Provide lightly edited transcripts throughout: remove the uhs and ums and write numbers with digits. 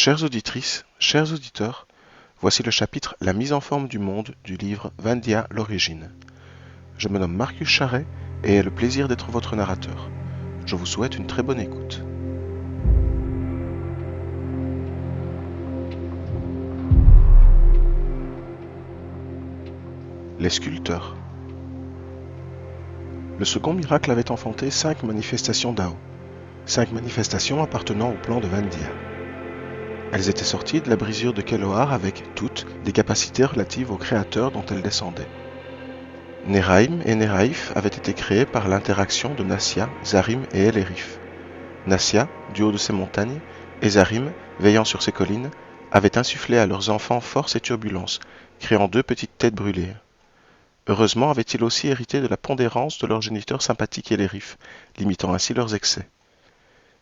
Chères auditrices, chers auditeurs, voici le chapitre La mise en forme du monde du livre Vendia l'origine. Je me nomme Marcus Charret et ai le plaisir d'être votre narrateur. Je vous souhaite une très bonne écoute. Les sculpteurs. Le second miracle avait enfanté 5 manifestations Dao, 5 manifestations appartenant au plan de Vendia. Elles étaient sorties de la brisure de Keloar avec, toutes, des capacités relatives au créateur dont elles descendaient. Neraim et Neraif avaient été créés par l'interaction de Nassia, Zarim et Elerif. Nassia, du haut de ces montagnes, et Zarim, veillant sur ces collines, avaient insufflé à leurs enfants force et turbulence, créant 2 petites têtes brûlées. Heureusement avaient-ils aussi hérité de la pondérance de leur géniteur sympathique Elerif, limitant ainsi leurs excès.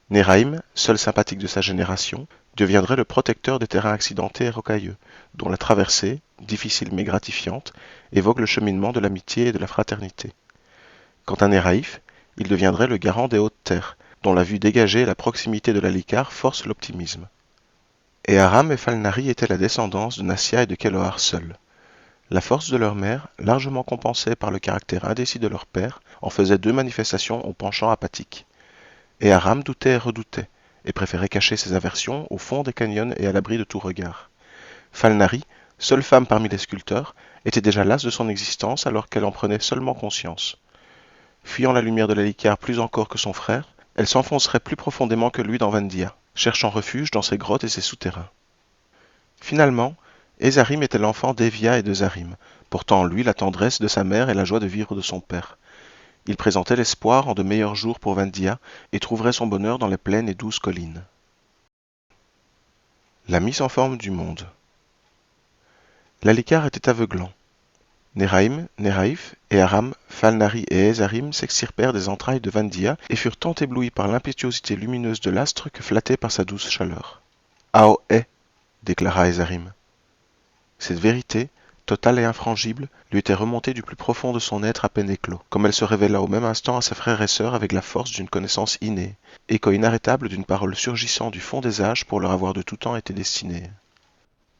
Neraim, seul sympathique de sa génération, deviendrait le protecteur des terrains accidentés et rocailleux, dont la traversée, difficile mais gratifiante, évoque le cheminement de l'amitié et de la fraternité. Quant à Neraif, il deviendrait le garant des hautes terres, dont la vue dégagée et la proximité de la Licar forcent l'optimisme. Et Aram et Falnari étaient la descendance de Nassia et de Keloar seuls. La force de leur mère, largement compensée par le caractère indécis de leur père, en faisait 2 manifestations au penchant apathique. Et Aram doutait et redoutait, et préférait cacher ses aversions au fond des canyons et à l'abri de tout regard. Falnari, seule femme parmi les sculpteurs, était déjà lasse de son existence alors qu'elle en prenait seulement conscience. Fuyant la lumière de la Licar plus encore que son frère, elle s'enfoncerait plus profondément que lui dans Vendia, cherchant refuge dans ses grottes et ses souterrains. Finalement, Ezarim était l'enfant d'Evia et de Zarim, portant en lui la tendresse de sa mère et la joie de vivre de son père. Il présentait l'espoir en de meilleurs jours pour Vendia et trouverait son bonheur dans les plaines et douces collines. La mise en forme du monde. La Licar était aveuglant. Neraim, Neraif et Aram, Falnari et Ezarim s'extirpèrent des entrailles de Vendia et furent tant éblouis par l'impétuosité lumineuse de l'astre que flattés par sa douce chaleur. Ao est, déclara Ezarim. Cette vérité, totale et infrangible, lui était remontée du plus profond de son être à peine éclos, comme elle se révéla au même instant à ses frères et sœurs avec la force d'une connaissance innée, écho inarrêtable d'une parole surgissant du fond des âges pour leur avoir de tout temps été destinée.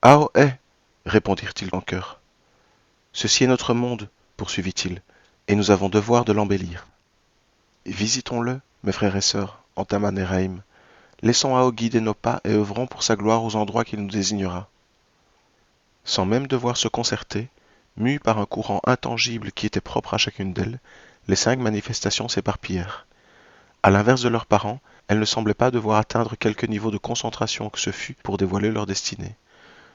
Ao est, répondirent-ils en chœur. Ceci est notre monde, poursuivit-il, et nous avons devoir de l'embellir. Visitons-le, mes frères et sœurs, entama Neraim. Laissons Ao guider nos pas et œuvrons pour sa gloire aux endroits qu'il nous désignera. Sans même devoir se concerter, mus par un courant intangible qui était propre à chacune d'elles, les 5 manifestations s'éparpillèrent. À l'inverse de leurs parents, elles ne semblaient pas devoir atteindre quelque niveau de concentration que ce fût pour dévoiler leur destinée.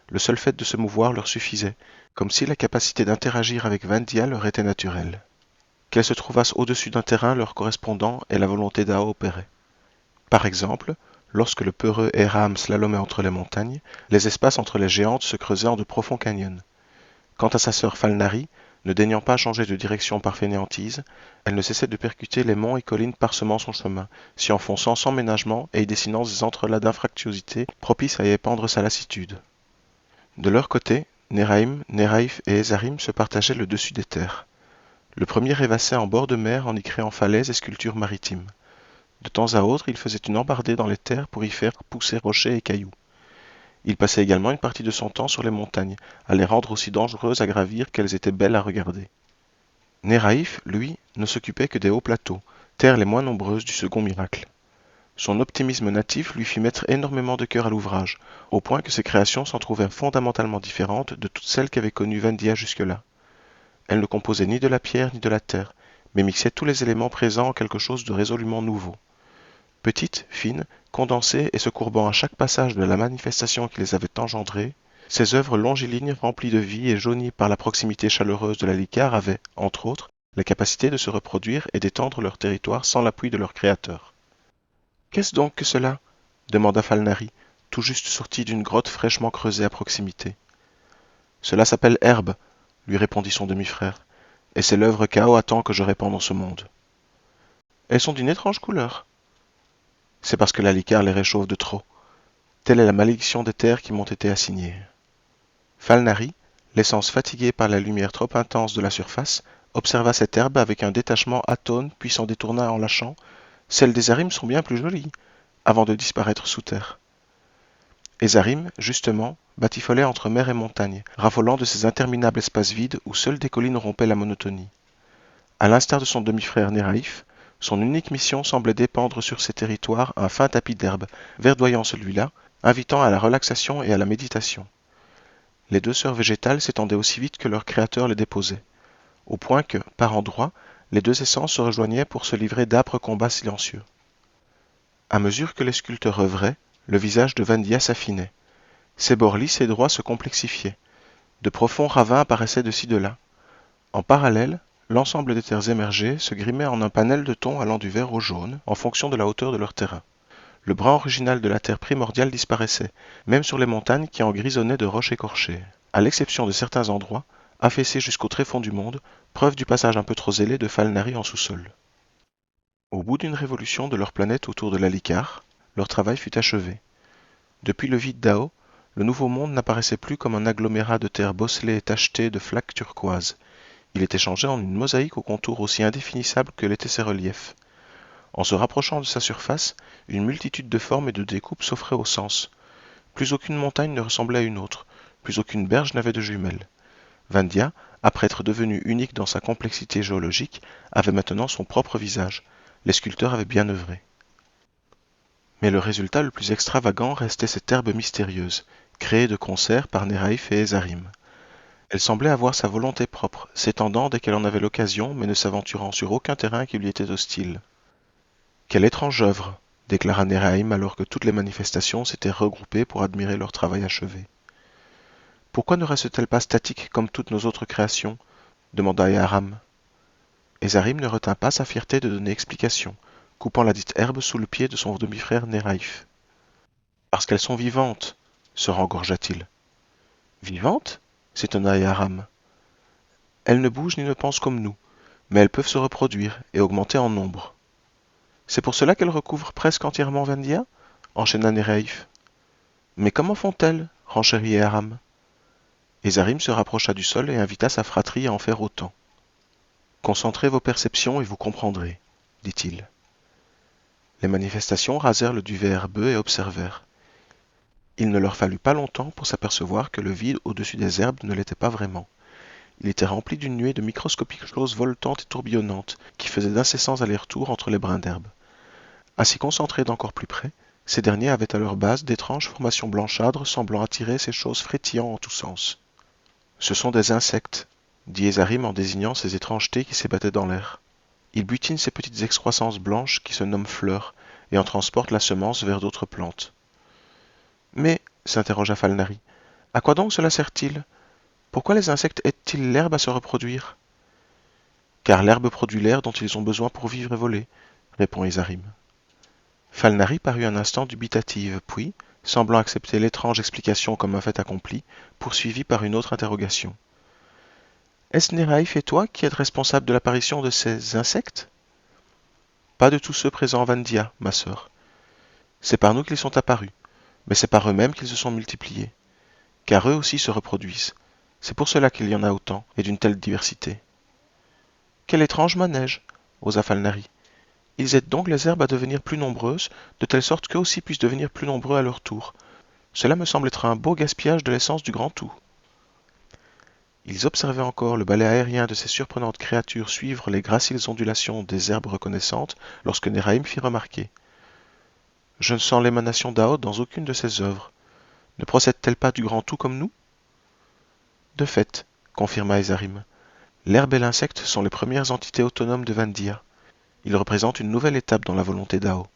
Le seul fait de se mouvoir leur suffisait, comme si la capacité d'interagir avec Vendia leur était naturelle. Qu'elles se trouvassent au-dessus d'un terrain leur correspondant et la volonté d'Ao opérait. Par exemple, lorsque le peureux Eram slalomait entre les montagnes, les espaces entre les géantes se creusaient en de profonds canyons. Quant à sa sœur Falnari, ne daignant pas changer de direction par fainéantise, elle ne cessait de percuter les monts et collines parsemant son chemin, s'y enfonçant sans ménagement et y dessinant des entrelacs d'infractuosité propices à y épandre sa lassitude. De leur côté, Neraim, Neraif et Ezarim se partageaient le dessus des terres. Le premier rêvassait en bord de mer en y créant falaises et sculptures maritimes. De temps à autre, il faisait une embardée dans les terres pour y faire pousser rochers et cailloux. Il passait également une partie de son temps sur les montagnes, à les rendre aussi dangereuses à gravir qu'elles étaient belles à regarder. Neraif, lui, ne s'occupait que des hauts plateaux, terres les moins nombreuses du second miracle. Son optimisme natif lui fit mettre énormément de cœur à l'ouvrage, au point que ses créations s'en trouvèrent fondamentalement différentes de toutes celles qu'avait connues Vendia jusque-là. Elles ne composaient ni de la pierre ni de la terre, mais mixaient tous les éléments présents en quelque chose de résolument nouveau. Petites, fines, condensées et se courbant à chaque passage de la manifestation qui les avait engendrées, ces œuvres longilignes remplies de vie et jaunies par la proximité chaleureuse de la Licar avaient, entre autres, la capacité de se reproduire et d'étendre leur territoire sans l'appui de leur créateur. Qu'est-ce donc que cela demanda Falnari, tout juste sorti d'une grotte fraîchement creusée à proximité. Cela s'appelle herbe, lui répondit son demi-frère, et c'est l'œuvre qu'Ao attend que je répande dans ce monde. Elles sont d'une étrange couleur. C'est parce que la Licar les réchauffe de trop. Telle est la malédiction des terres qui m'ont été assignées. Falnari, l'essence fatiguée par la lumière trop intense de la surface, observa cette herbe avec un détachement atone puis s'en détourna en lâchant « Celles des Arim sont bien plus jolies » avant de disparaître sous terre. Et Zarim, justement, batifolait entre mer et montagne, raffolant de ces interminables espaces vides où seules des collines rompaient la monotonie. À l'instar de son demi-frère Néraïf, son unique mission semblait dépendre sur ces territoires un fin tapis d'herbe, verdoyant celui-là, invitant à la relaxation et à la méditation. Les deux sœurs végétales s'étendaient aussi vite que leur créateur les déposait, au point que, par endroits, les deux essences se rejoignaient pour se livrer d'âpres combats silencieux. À mesure que les sculpteurs œuvraient, le visage de Vandia s'affinait. Ses bords lisses et droits se complexifiaient. De profonds ravins apparaissaient de ci de là. En parallèle, l'ensemble des terres émergées se grimait en un panel de tons allant du vert au jaune, en fonction de la hauteur de leur terrain. Le brun original de la terre primordiale disparaissait, même sur les montagnes qui en grisonnaient de roches écorchées, à l'exception de certains endroits, affaissés jusqu'au tréfonds du monde, preuve du passage un peu trop zélé de Falnari en sous-sol. Au bout d'une révolution de leur planète autour de la Licar, leur travail fut achevé. Depuis le vide d'Ao, le nouveau monde n'apparaissait plus comme un agglomérat de terre bosselée et tachetée de flaques turquoises. Il était changé en une mosaïque aux contours aussi indéfinissables que l'étaient ses reliefs. En se rapprochant de sa surface, une multitude de formes et de découpes s'offraient au sens. Plus aucune montagne ne ressemblait à une autre, plus aucune berge n'avait de jumelles. Vandia, après être devenu unique dans sa complexité géologique, avait maintenant son propre visage. Les sculpteurs avaient bien œuvré. Mais le résultat le plus extravagant restait cette herbe mystérieuse, créée de concert par Néraïf et Ezarim. Elle semblait avoir sa volonté propre, s'étendant dès qu'elle en avait l'occasion, mais ne s'aventurant sur aucun terrain qui lui était hostile. Quelle étrange œuvre, déclara Néraïm alors que toutes les manifestations s'étaient regroupées pour admirer leur travail achevé. Pourquoi ne reste-t-elle pas statique comme toutes nos autres créations demanda Yaram. Ezarim ne retint pas sa fierté de donner explication, coupant la dite herbe sous le pied de son demi-frère Néraïf. Parce qu'elles sont vivantes, se rengorgea-t-il. Vivantes s'étonna Yaram. Elles ne bougent ni ne pensent comme nous, mais elles peuvent se reproduire et augmenter en nombre. C'est pour cela qu'elles recouvrent presque entièrement Vandia enchaîna Néraïf. Mais comment font-elles renchérit Yaram. Ezarim se rapprocha du sol et invita sa fratrie à en faire autant. Concentrez vos perceptions et vous comprendrez, dit-il. Les manifestations rasèrent le duvet herbeux et observèrent. Il ne leur fallut pas longtemps pour s'apercevoir que le vide au-dessus des herbes ne l'était pas vraiment. Il était rempli d'une nuée de microscopiques choses voletantes et tourbillonnantes qui faisaient d'incessants allers-retours entre les brins d'herbe. Ainsi concentrés d'encore plus près, ces derniers avaient à leur base d'étranges formations blanchâtres semblant attirer ces choses frétillant en tous sens. Ce sont des insectes, dit Ezarim en désignant ces étrangetés qui s'ébattaient dans l'air. Ils butinent ces petites excroissances blanches qui se nomment fleurs et en transportent la semence vers d'autres plantes. Mais, s'interrogea Falnari, à quoi donc cela sert-il? Pourquoi les insectes aident-ils l'herbe à se reproduire? Car l'herbe produit l'air dont ils ont besoin pour vivre et voler, répond Ezarim. Falnari parut un instant dubitative, puis, semblant accepter l'étrange explication comme un fait accompli, poursuivit par une autre interrogation. Est-ce Néraïf et toi qui êtes responsables de l'apparition de ces insectes? Pas de tous ceux présents à Vandia, ma sœur. C'est par nous qu'ils sont apparus, mais c'est par eux-mêmes qu'ils se sont multipliés, car eux aussi se reproduisent. C'est pour cela qu'il y en a autant, et d'une telle diversité. Quel étrange manège, osa Falnari. Ils aident donc les herbes à devenir plus nombreuses, de telle sorte qu'eux aussi puissent devenir plus nombreux à leur tour. Cela me semble être un beau gaspillage de l'essence du grand tout. Ils observaient encore le balai aérien de ces surprenantes créatures suivre les graciles ondulations des herbes reconnaissantes lorsque Néraïm fit remarquer. Je ne sens l'émanation d'Ao dans aucune de ces œuvres. Ne procède-t-elle pas du grand tout comme nous? De fait, confirma Ezarim, l'herbe et l'insecte sont les premières entités autonomes de Vandia. Ils représentent une nouvelle étape dans la volonté d'Ao.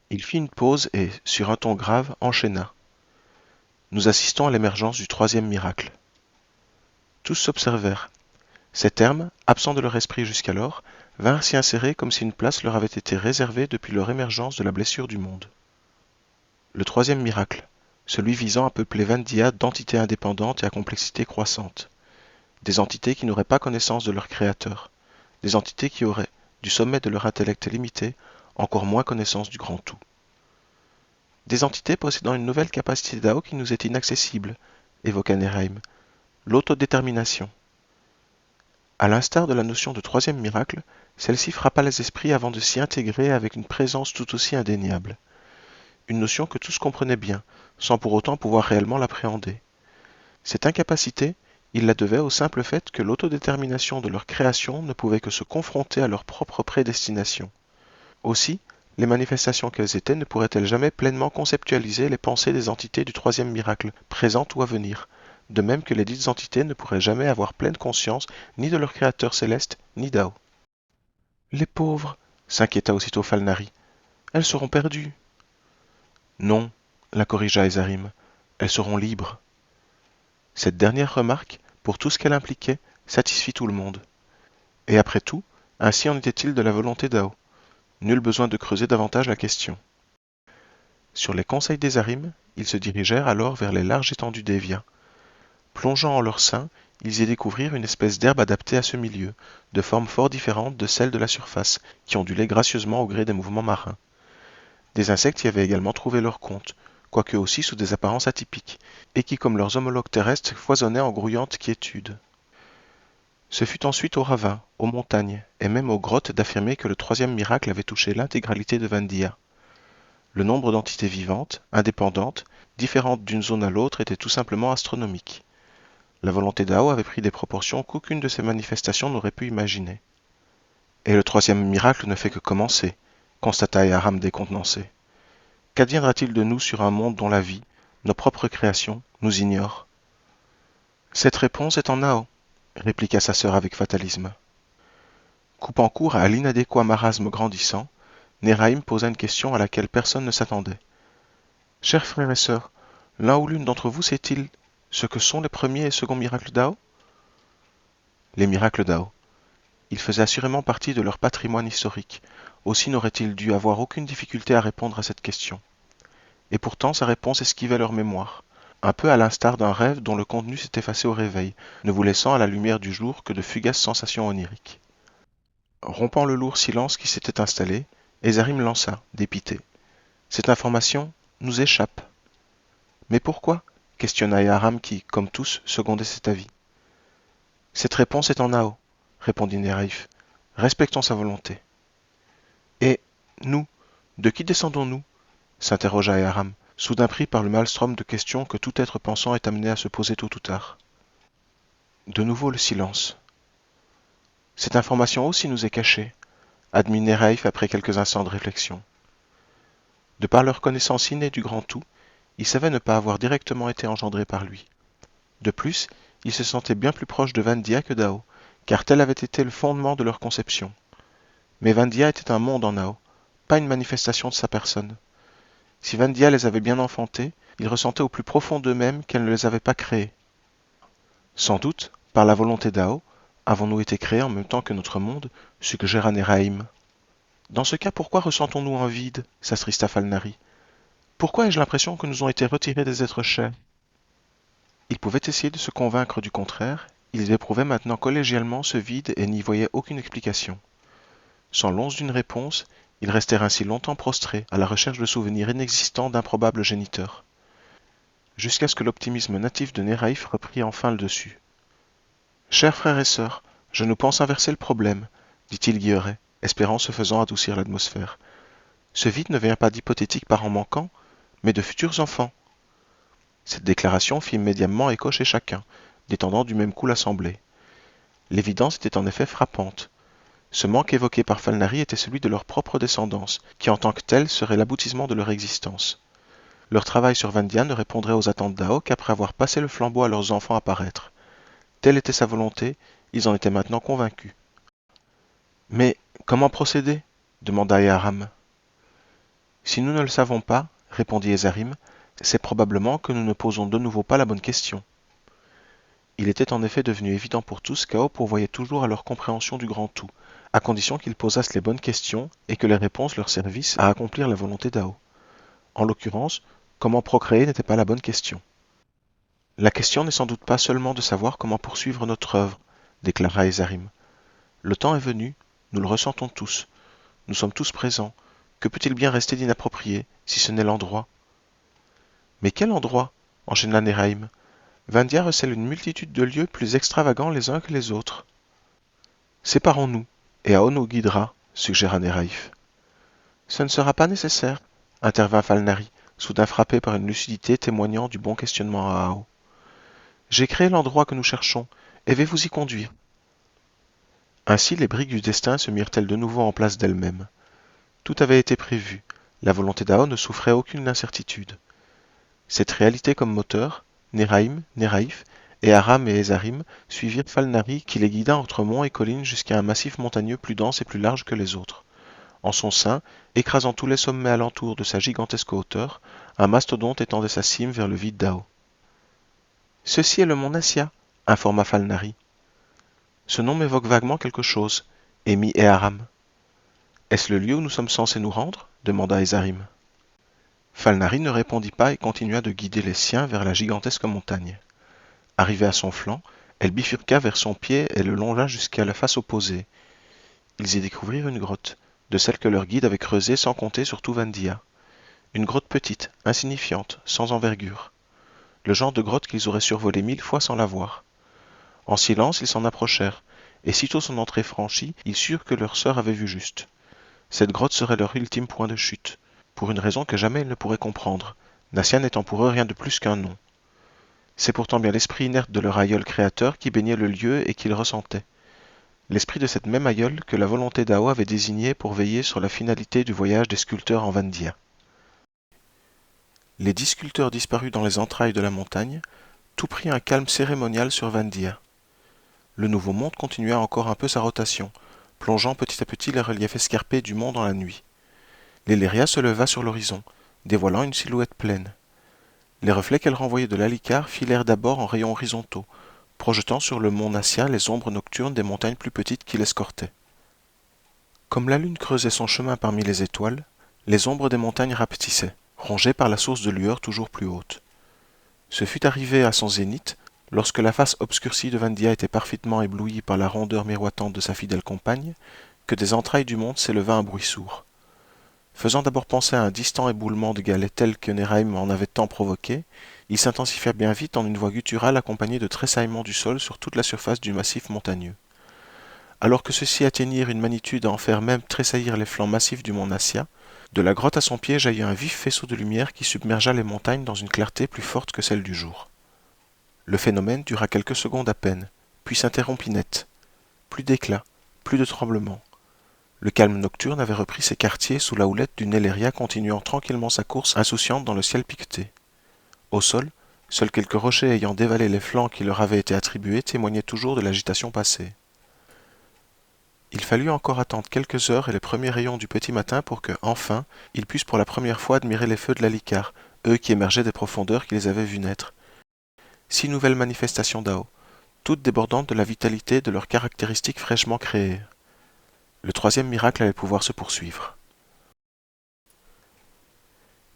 Il fit une pause et, sur un ton grave, enchaîna. Nous assistons à l'émergence du troisième miracle. Tous s'observèrent. Ces termes, absents de leur esprit jusqu'alors, vinrent s'y insérer comme si une place leur avait été réservée depuis leur émergence de la blessure du monde. Le troisième miracle, celui visant à peupler Vandia d'entités indépendantes et à complexité croissante. Des entités qui n'auraient pas connaissance de leur créateur. Des entités qui auraient, du sommet de leur intellect limité, encore moins connaissance du grand tout. Des entités possédant une nouvelle capacité d'Ao qui nous est inaccessible, évoqua Néraïm, l'autodétermination. À l'instar de la notion de troisième miracle, celle-ci frappa les esprits avant de s'y intégrer avec une présence tout aussi indéniable. une notion que tous comprenaient bien, sans pour autant pouvoir réellement l'appréhender. Cette incapacité, ils la devaient au simple fait que l'autodétermination de leur création ne pouvait que se confronter à leur propre prédestination. Aussi, les manifestations qu'elles étaient ne pourraient-elles jamais pleinement conceptualiser les pensées des entités du troisième miracle, présentes ou à venir, de même que les dites entités ne pourraient jamais avoir pleine conscience ni de leur créateur céleste, ni d'Ao. Les pauvres, s'inquiéta aussitôt Falnari, elles seront perdues. Non, la corrigea Ezarim, elles seront libres. Cette dernière remarque, pour tout ce qu'elle impliquait, satisfit tout le monde. Et après tout, ainsi en était-il de la volonté d'Ao. Nul besoin de creuser davantage la question. Sur les conseils d'Ezarim, ils se dirigèrent alors vers les larges étendues d'Evia. Plongeant en leur sein, ils y découvrirent une espèce d'herbe adaptée à ce milieu, de forme fort différente de celle de la surface, qui ondulait gracieusement au gré des mouvements marins. Des insectes y avaient également trouvé leur compte, quoique aussi sous des apparences atypiques, et qui, comme leurs homologues terrestres, foisonnaient en grouillante quiétude. Ce fut ensuite aux ravins, aux montagnes, et même aux grottes d'affirmer que le troisième miracle avait touché l'intégralité de Vandia. Le nombre d'entités vivantes, indépendantes, différentes d'une zone à l'autre était tout simplement astronomique. La volonté d'Ao avait pris des proportions qu'aucune de ces manifestations n'aurait pu imaginer. Et le troisième miracle ne fait que commencer, constata Yaram décontenancé. Qu'adviendra-t-il de nous sur un monde dont la vie, nos propres créations, nous ignore? Cette réponse est en Ao, répliqua sa sœur avec fatalisme. Coupant court à l'inadéquat marasme grandissant, Néraïm posa une question à laquelle personne ne s'attendait. Chers frères et sœurs, l'un ou l'une d'entre vous sait-il ce que sont les premiers et seconds miracles d'Ao? Les miracles d'Ao. Ils faisaient assurément partie de leur patrimoine historique, aussi n'auraient-ils dû avoir aucune difficulté à répondre à cette question. Et pourtant sa réponse esquivait leur mémoire, un peu à l'instar d'un rêve dont le contenu s'est effacé au réveil, ne vous laissant à la lumière du jour que de fugaces sensations oniriques. Rompant le lourd silence qui s'était installé, Ezarim lança, dépité. Cette information nous échappe. Mais pourquoi? Questionna Yaram qui, comme tous, secondait cet avis. Cette réponse est en Ao, répondit Néraïf. Respectons sa volonté. Et nous, de qui descendons-nous? S'interrogea Yaram, soudain pris par le maelstrom de questions que tout être pensant est amené à se poser tôt ou tard. De nouveau le silence. Cette information aussi nous est cachée, admit Néraïf après quelques instants de réflexion. De par leur connaissance innée du grand tout, ils savaient ne pas avoir directement été engendrés par lui. De plus, ils se sentaient bien plus proches de Vandia que d'Ao, car tel avait été le fondement de leur conception. Mais Vandia était un monde en Ao, pas une manifestation de sa personne. Si Vandia les avait bien enfantés, ils ressentaient au plus profond d'eux-mêmes qu'elle ne les avait pas créés. Sans doute, par la volonté d'Ao, avons-nous été créés en même temps que notre monde, suggéra Néraïm. Dans ce cas, pourquoi ressentons-nous un vide? S'attrista Falnari. Pourquoi ai-je l'impression que nous ont été retirés des êtres chers? Ils pouvaient essayer de se convaincre du contraire, ils éprouvaient maintenant collégialement ce vide et n'y voyaient aucune explication. Sans l'once d'une réponse, ils restèrent ainsi longtemps prostrés, à la recherche de souvenirs inexistants d'improbables géniteurs. Jusqu'à ce que l'optimisme natif de Néraïf reprit enfin le dessus. Chers frères et sœurs, je nous pense inverser le problème, dit-il Guilleret, espérant se faisant adoucir l'atmosphère. Ce vide ne vient pas d'hypothétiques parents manquants, mais de futurs enfants. Cette déclaration fit immédiatement écho chez chacun, détendant du même coup l'assemblée. L'évidence était en effet frappante. Ce manque évoqué par Falnari était celui de leur propre descendance, qui en tant que telle serait l'aboutissement de leur existence. Leur travail sur Vandia ne répondrait aux attentes d'Ao qu'après avoir passé le flambeau à leurs enfants à paraître. Telle était sa volonté, ils en étaient maintenant convaincus. Mais comment procéder? Demanda Yaram. Si nous ne le savons pas, répondit Ezarim, c'est probablement que nous ne posons de nouveau pas la bonne question. Il était en effet devenu évident pour tous qu'Ao pourvoyait toujours à leur compréhension du grand tout, à condition qu'ils posassent les bonnes questions et que les réponses leur servissent à accomplir la volonté d'Ao. En l'occurrence, comment procréer n'était pas la bonne question. La question n'est sans doute pas seulement de savoir comment poursuivre notre œuvre, déclara Ezarim. Le temps est venu, nous le ressentons tous, nous sommes tous présents, que peut-il bien rester d'inapproprié, si ce n'est l'endroit? Mais quel endroit? Enchaîna Néraïm. Vandia recèle une multitude de lieux plus extravagants les uns que les autres. Séparons-nous, et Ao nous guidera, suggéra Néraïf. Ce ne sera pas nécessaire, intervint Falnari, soudain frappé par une lucidité témoignant du bon questionnement à Ao. J'ai créé l'endroit que nous cherchons, et vais vous y conduire. Ainsi les briques du destin se mirent-elles de nouveau en place d'elles-mêmes. Tout avait été prévu, la volonté d'Ao ne souffrait aucune incertitude. Cette réalité comme moteur, Neraim, Neraïf, et Aram et Ezarim suivirent Falnari qui les guida entre monts et collines jusqu'à un massif montagneux plus dense et plus large que les autres. En son sein, écrasant tous les sommets alentour de sa gigantesque hauteur, un mastodonte étendait sa cime vers le vide d'Ao. Ceci est le mont Nassia, informa Falnari. Ce nom m'évoque vaguement quelque chose, émit Eharam. Est-ce le lieu où nous sommes censés nous rendre demanda Ezarim. Falnari ne répondit pas et continua de guider les siens vers la gigantesque montagne. Arrivée à son flanc, elle bifurqua vers son pied et le longea jusqu'à la face opposée. Ils y découvrirent une grotte, de celle que leur guide avait creusée sans compter sur tout Vandia. Une grotte petite, insignifiante, sans envergure. Le genre de grotte qu'ils auraient survolée 1000 fois sans la voir. En silence, ils s'en approchèrent, et sitôt son entrée franchie, ils surent que leur sœur avait vu juste. Cette grotte serait leur ultime point de chute, pour une raison que jamais ils ne pourraient comprendre, Nassia n'étant pour eux rien de plus qu'un nom. C'est pourtant bien l'esprit inerte de leur aïeul créateur qui baignait le lieu et qu'ils ressentaient. L'esprit de cette même aïeule que la volonté d'Ao avait désigné pour veiller sur la finalité du voyage des sculpteurs en Vandia. Les 10 sculpteurs disparus dans les entrailles de la montagne, tout prit un calme cérémonial sur Vandia. Le nouveau monde continua encore un peu sa rotation, plongeant petit à petit les reliefs escarpés du mont dans la nuit. L'Eléria se leva sur l'horizon, dévoilant une silhouette pleine. Les reflets qu'elle renvoyait de l'Alicar filèrent d'abord en rayons horizontaux, projetant sur le mont Nassia les ombres nocturnes des montagnes plus petites qui l'escortaient. Comme la lune creusait son chemin parmi les étoiles, les ombres des montagnes rapetissaient, rongées par la source de lueur toujours plus haute. Ce fut arrivé à son zénith, lorsque la face obscurcie de Vandia était parfaitement éblouie par la rondeur miroitante de sa fidèle compagne, que des entrailles du monde s'éleva un bruit sourd. Faisant d'abord penser à un distant éboulement de galets tel que Neraim en avait tant provoqué, il s'intensifia bien vite en une voix gutturale accompagnée de tressaillements du sol sur toute la surface du massif montagneux. Alors que ceux-ci atteignirent une magnitude à en faire même tressaillir les flancs massifs du mont Nassia, de la grotte à son pied jaillit un vif faisceau de lumière qui submergea les montagnes dans une clarté plus forte que celle du jour. Le phénomène dura quelques secondes à peine, puis s'interrompit net. Plus d'éclats, plus de tremblements. Le calme nocturne avait repris ses quartiers sous la houlette d'une Eléria continuant tranquillement sa course insouciante dans le ciel piqueté. Au sol, seuls quelques rochers ayant dévalé les flancs qui leur avaient été attribués témoignaient toujours de l'agitation passée. Il fallut encore attendre quelques heures et les premiers rayons du petit matin pour que, enfin, ils puissent pour la première fois admirer les feux de l'Alicar, eux qui émergeaient des profondeurs qui les avaient vus naître. 6 nouvelles manifestations d'Ao, toutes débordantes de la vitalité de leurs caractéristiques fraîchement créées. Le troisième miracle allait pouvoir se poursuivre.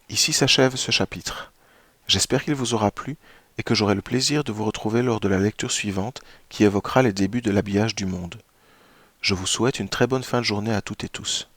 Ici s'achève ce chapitre. J'espère qu'il vous aura plu et que j'aurai le plaisir de vous retrouver lors de la lecture suivante qui évoquera les débuts de l'habillage du monde. Je vous souhaite une très bonne fin de journée à toutes et tous.